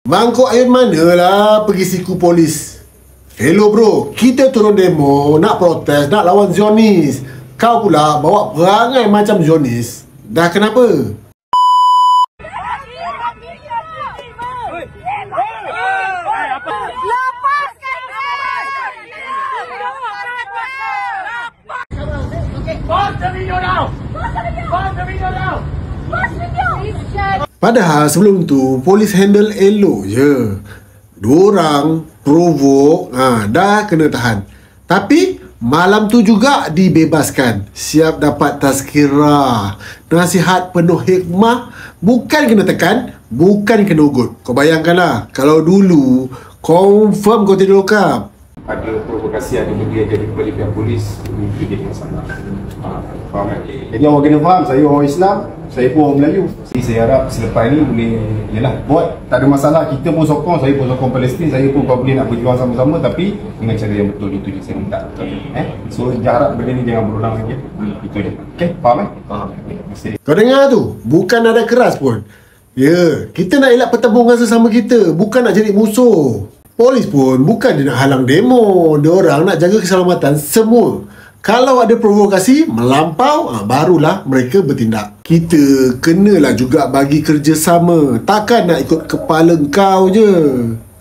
Mangkuk ayun manalah pergi siku polis. Hello bro, kita turun demo, nak protes, nak lawan Zionis. Kau pula bawa perangai macam Zionis. Dah kenapa? Padahal sebelum tu polis handle elok je. Dua orang provoke, dah kena tahan. Tapi malam tu juga dibebaskan. Siap dapat tazkirah. Nasihat penuh hikmah. Bukan kena tekan, bukan kena ugut. Kau bayangkanlah, kalau dulu confirm kau tidur lokap. Ada provokasi, ada media jadi kembali pihak polis, itu jadi masalah. Faham kan? Jadi awak kena faham, saya orang Islam, saya pun orang Melayu. Jadi saya harap selepas ni boleh, yelah, buat, tak ada masalah. Kita pun sokong, saya pun sokong Palestin, saya pun kau boleh nak berjuang sama-sama, tapi dengan cara yang betul, itu je saya minta. So harap benda ni jangan berulang lagi. Itu je. Okay, faham kan? Faham. Kau dengar tu, bukan nada keras pun. Ya, kita nak elak pertembungan sesama kita, bukan nak jadi musuh. Polis pun bukan dia nak halang demo. Diorang nak jaga keselamatan semua. Kalau ada provokasi melampau, barulah mereka bertindak. Kita kenalah juga bagi kerjasama. Takkan nak ikut kepala kau je.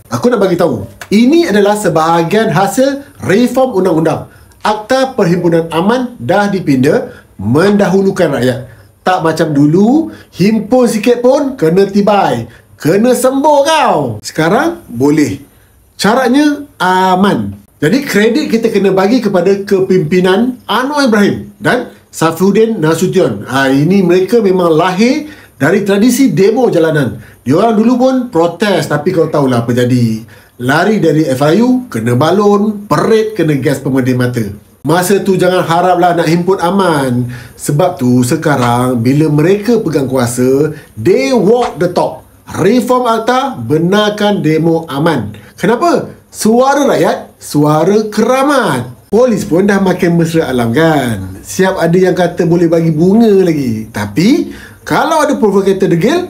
Aku nak bagi tahu, ini adalah sebahagian hasil reform undang-undang. Akta Perhimpunan Aman dah dipinda mendahulukan rakyat. Tak macam dulu, himpun sikit pun kena tibai. Kena sembuh kau. Sekarang boleh. Caranya aman. Jadi kredit kita kena bagi kepada kepimpinan Anwar Ibrahim dan Saifuddin Nasution. Ini mereka memang lahir dari tradisi demo jalanan. Diorang dulu pun protes, tapi kau tahulah apa jadi. Lari dari FIU, kena balon, parade, kena gas pemedih mata. Masa tu jangan haraplah nak himpun aman. Sebab tu sekarang bila mereka pegang kuasa, they walk the talk. Reform Akta, benarkan demo aman. Kenapa? Suara rakyat, suara keramat. Polis pun dah makin mesra alam kan. Siap ada yang kata boleh bagi bunga lagi. Tapi kalau ada provokator degil,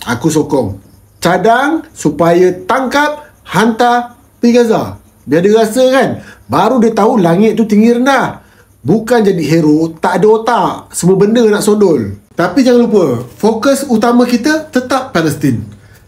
aku sokong. Cadang supaya tangkap, hantar pergi Gaza. Biar dia rasa kan, baru dia tahu langit tu tinggi rendah. Bukan jadi hero, tak ada otak, semua benda nak sondol. Tapi jangan lupa, fokus utama kita tetap Palestin.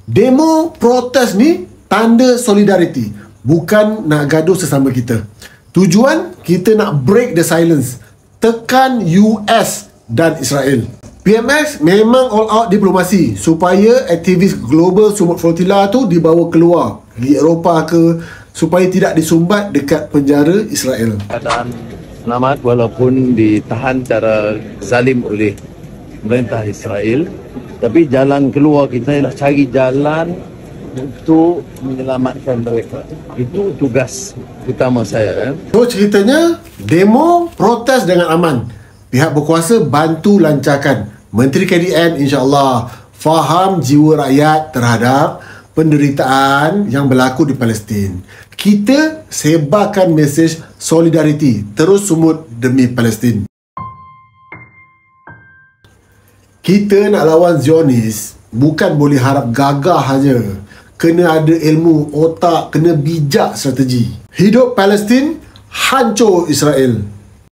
Demo protes ni tanda solidariti, bukan nak gaduh sesama kita. Tujuan kita nak break the silence, tekan US dan Israel. PMX memang all out diplomasi supaya aktivis global Sumut Flotilla tu dibawa keluar di Eropah ke, supaya tidak disumbat dekat penjara Israel. Keadaan selamat walaupun ditahan secara zalim oleh pemerintah Israel, tapi jalan keluar kita ialah cari jalan untuk menyelamatkan mereka. Itu tugas utama saya kan. So ceritanya demo protes dengan aman. Pihak berkuasa bantu lancarkan. Menteri KDN insya-Allah faham jiwa rakyat terhadap penderitaan yang berlaku di Palestin. Kita sebarkan mesej solidariti, terus sumut demi Palestin. Kita nak lawan Zionis bukan boleh harap gagah saja. Kena ada ilmu, otak, kena bijak strategi. Hidup Palestin, hancur Israel.